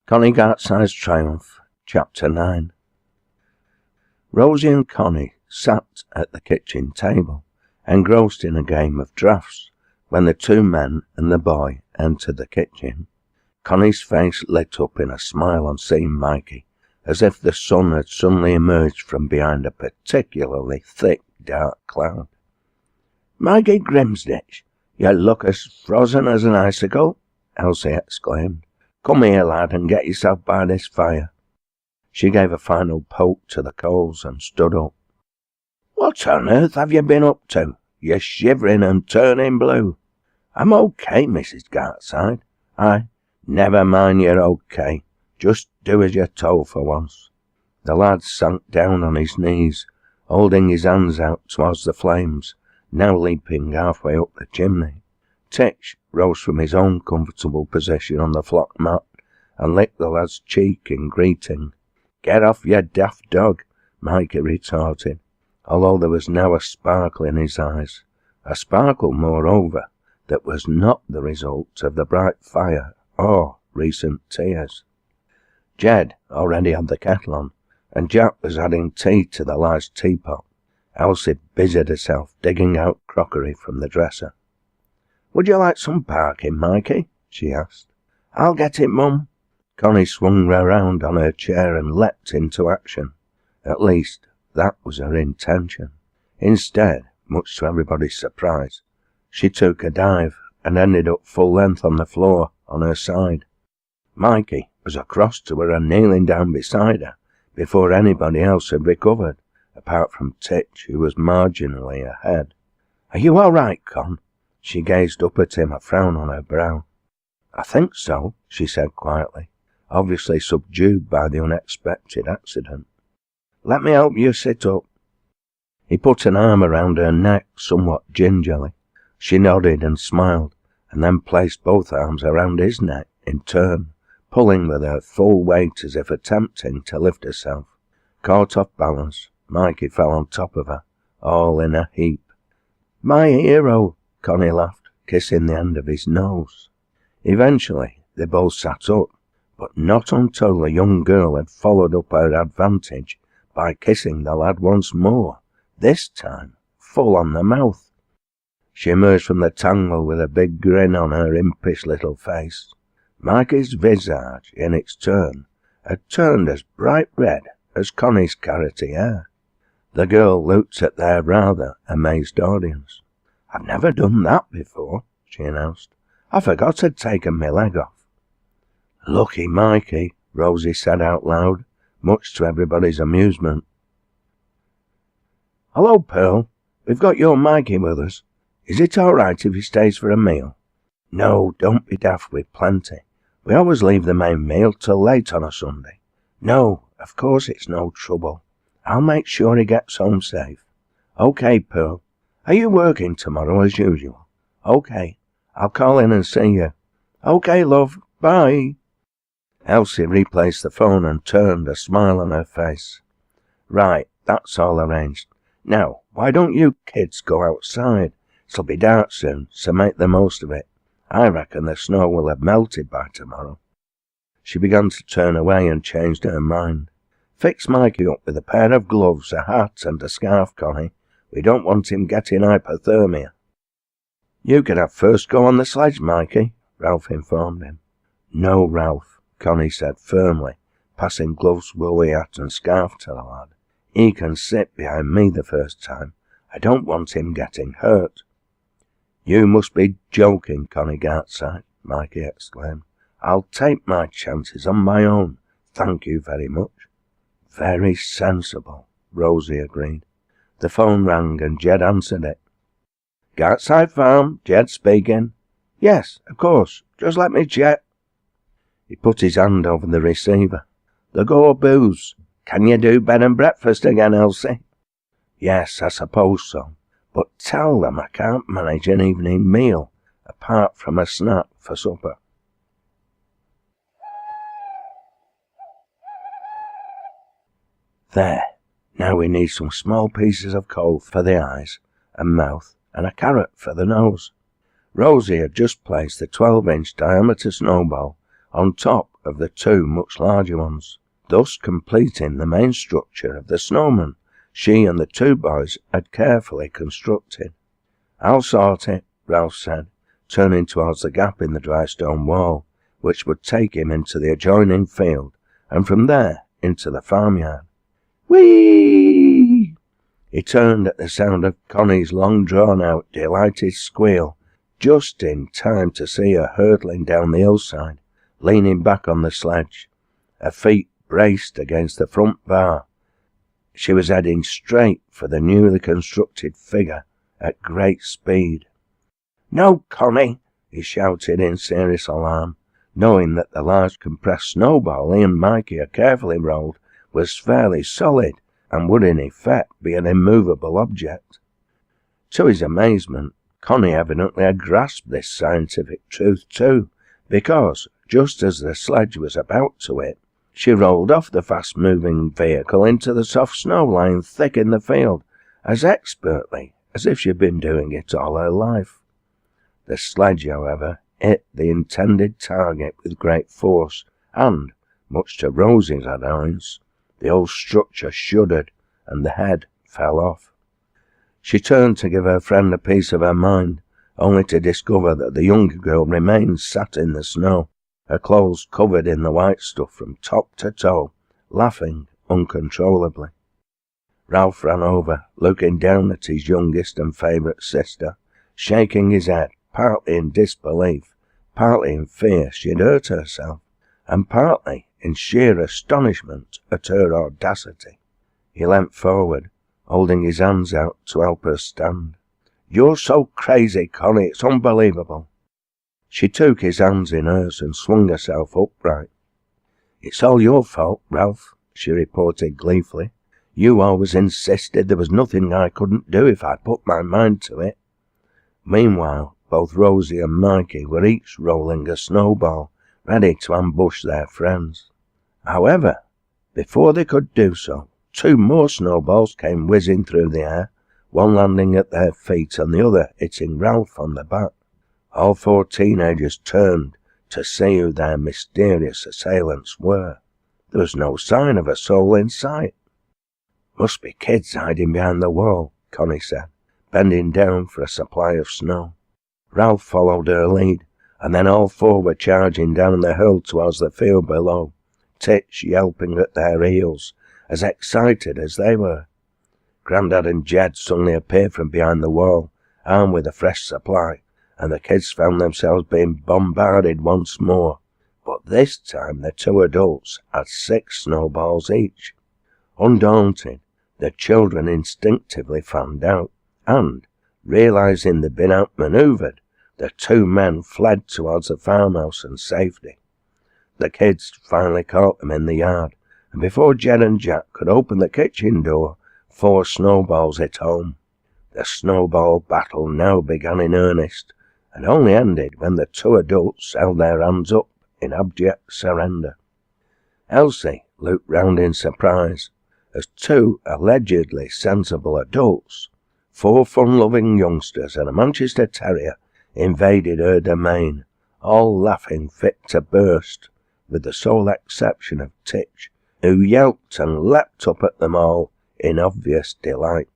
Connie Gartside's Triumph, Chapter 9. Rosie and Connie sat at the kitchen table, engrossed in a game of draughts, when the two men and the boy entered the kitchen. Connie's face lit up in a smile on seeing Mikey, as if the sun had suddenly emerged from behind a particularly thick, dark cloud. "Mikey Grimsditch, you look as frozen as an icicle," Elsie exclaimed. "Come here, lad, and get yourself by this fire." She gave a final poke to the coals and stood up. "What on earth have you been up to? You're shivering and turning blue." "I'm okay, Mrs. Gartside. Never mind you're okay. Just do as you're told for once." The lad sank down on his knees, holding his hands out towards the flames, now leaping halfway up the chimney. Titch rose from his own comfortable position on the flock mat and licked the lad's cheek in greeting. "Get off, you daft dog," Mikey retorted, although there was now a sparkle in his eyes, a sparkle, moreover, that was not the result of the bright fire or recent tears. Jed already had the kettle on, and Jack was adding tea to the large teapot. Elsie busied herself digging out crockery from the dresser. "Would you like some barking, Mikey?" she asked. "I'll get it, Mum." Connie swung round on her chair and leapt into action. At least, that was her intention. Instead, much to everybody's surprise, she took a dive and ended up full length on the floor on her side. Mikey was across to her and kneeling down beside her before anybody else had recovered, apart from Titch, who was marginally ahead. "Are you all right, Con?" She gazed up at him, a frown on her brow. "I think so," she said quietly, obviously subdued by the unexpected accident. "Let me help you sit up." He put an arm around her neck somewhat gingerly. She nodded and smiled, and then placed both arms around his neck in turn, pulling with her full weight as if attempting to lift herself. Caught off balance, Mikey fell on top of her, all in a heap. "My hero," Connie laughed, kissing the end of his nose. Eventually they both sat up, but not until the young girl had followed up her advantage by kissing the lad once more, this time full on the mouth. She emerged from the tangle with a big grin on her impish little face. Mikey's visage, in its turn, had turned as bright red as Connie's carroty hair. The girl looked at their rather amazed audience. "I've never done that before," she announced. "I forgot I'd taken my leg off." "Lucky Mikey," Rosie said out loud, much to everybody's amusement. "Hello, Pearl. We've got your Mikey with us. Is it all right if he stays for a meal?" "No, don't be daft, with plenty. We always leave the main meal till late on a Sunday." "No, of course it's no trouble. I'll make sure he gets home safe." "Okay, Pearl. Are you working tomorrow as usual?" "Okay. I'll call in and see you." "Okay, love. Bye." Elsie replaced the phone and turned, a smile on her face. "Right, that's all arranged. Now, why don't you kids go outside? It'll be dark soon, so make the most of it. I reckon the snow will have melted by tomorrow." She began to turn away and changed her mind. "Fix Mikey up with a pair of gloves, a hat and a scarf, Connie. We don't want him getting hypothermia." "You can have first go on the sledge, Mikey," Ralph informed him. "No, Ralph," Connie said firmly, passing gloves, woolly hat and scarf to the lad. "He can sit behind me the first time. I don't want him getting hurt." "You must be joking, Connie Gartside," Mikey exclaimed. "I'll take my chances on my own. Thank you very much." "Very sensible," Rosie agreed. The phone rang and Jed answered it. "Gartside Farm, Jed speaking." "Yes, of course. Just let me check." He put his hand over the receiver. "The Go Booze. Can you do bed and breakfast again, Elsie?" "Yes, I suppose so. But tell them I can't manage an evening meal, apart from a snack for supper." There. Now we need some small pieces of coal for the eyes and mouth and a carrot for the nose. Rosie had just placed the 12-inch diameter snowball on top of the two much larger ones, thus completing the main structure of the snowman she and the two boys had carefully constructed. "I'll sort it," Ralph said, turning towards the gap in the dry stone wall, which would take him into the adjoining field, and from there into the farmyard. "Whee!" He turned at the sound of Connie's long-drawn-out, delighted squeal, just in time to see her hurtling down the hillside, leaning back on the sledge, her feet braced against the front bar. She was heading straight for the newly constructed figure at great speed. "No, Connie!" he shouted in serious alarm, knowing that the large compressed snowball he and Mikey had carefully rolled was fairly solid and would in effect be an immovable object. To his amazement, Connie evidently had grasped this scientific truth too, because, just as the sledge was about to hit, she rolled off the fast-moving vehicle into the soft snow lying thick in the field, as expertly as if she had been doing it all her life. The sledge, however, hit the intended target with great force, and, much to Rosie's annoyance, the whole structure shuddered, and the head fell off. She turned to give her friend a piece of her mind, only to discover that the younger girl remained sat in the snow, her clothes covered in the white stuff from top to toe, laughing uncontrollably. Ralph ran over, looking down at his youngest and favourite sister, shaking his head, partly in disbelief, partly in fear she had hurt herself, and partly in sheer astonishment at her audacity. He leant forward, holding his hands out to help her stand. "You're so crazy, Connie, it's unbelievable." She took his hands in hers and swung herself upright. "It's all your fault, Ralph," she reported gleefully. "You always insisted there was nothing I couldn't do if I put my mind to it." Meanwhile, both Rosie and Mikey were each rolling a snowball, ready to ambush their friends. However, before they could do so, two more snowballs came whizzing through the air, one landing at their feet and the other hitting Ralph on the back. All four teenagers turned to see who their mysterious assailants were. There was no sign of a soul in sight. "Must be kids hiding behind the wall," Connie said, bending down for a supply of snow. Ralph followed her lead, and then all four were charging down the hill towards the field below, Titch yelping at their heels, as excited as they were. Grandad and Jed suddenly appeared from behind the wall, armed with a fresh supply, and the kids found themselves being bombarded once more, but this time the two adults had 6 snowballs each. Undaunted, the children instinctively fanned out, and, realizing they'd been outmaneuvered, the two men fled towards the farmhouse and safety. The kids finally caught them in the yard, and before Jed and Jack could open the kitchen door, 4 snowballs hit home. The snowball battle now began in earnest, and only ended when the two adults held their hands up in abject surrender. Elsie looked round in surprise, as 2 allegedly sensible adults, 4 fun-loving youngsters and a Manchester Terrier, invaded her domain, all laughing fit to burst, with the sole exception of Titch, who yelped and leapt up at them all in obvious delight.